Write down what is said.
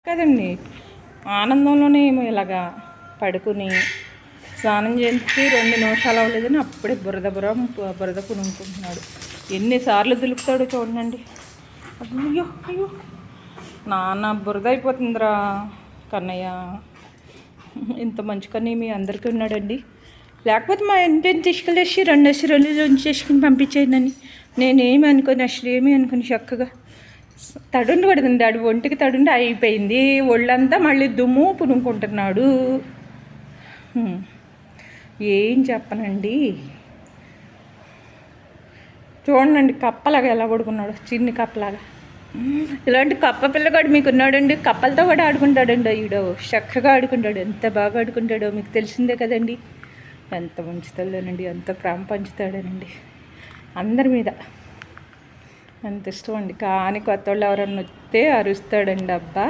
కదండి. ఆనందంలోనే ఏమో ఇలాగా పడుకుని స్నానం చేసి 2 నిమిషాలు అవ్వలేదని అప్పుడే బురద పునుకుంటున్నాడు. ఎన్నిసార్లు దులుపుతాడో చూడండి. అయ్యో అయ్యో నాన్న బురద అయిపోతుందిరా కన్నయ్య. ఇంత మంచి కన్నయ్య మీ అందరికీ ఉన్నాడండి. లేకపోతే మా ఇంటిని తీసుకెళ్ళేసి 2 రోజులు ఉంచేసుకుని పంపించేయండి. నేనేమి అనుకోని అసలు ఏమీ అనుకుని చక్కగా తడుండి పడుతుంది. ఆడు ఒంటికి తడుండి అయిపోయింది. ఒళ్ళంతా మళ్ళీ దుమ్ము పునుకుంటున్నాడు. ఏం చెప్పనండి. చూడండి కప్పలాగా ఎలా పడుకున్నాడు, చిన్ని కప్పలాగా. ఇలాంటి కప్ప పిల్లగాడు మీకు ఉన్నాడండి. కప్పలతో కూడా ఆడుకుంటాడండి. ఈడో చక్కగా ఆడుకుంటాడు. ఎంత బాగా ఆడుకుంటాడో మీకు తెలిసిందే కదండి. ఎంత మంచితాడేనండి, ఎంత ప్రేమ పంచుతాడేనండి అందరి మీద. ఎంత ఇష్టం అండి. కానీ కొత్త వాళ్ళు ఎవరన్నా వస్తే అరుస్తాడండి అబ్బా.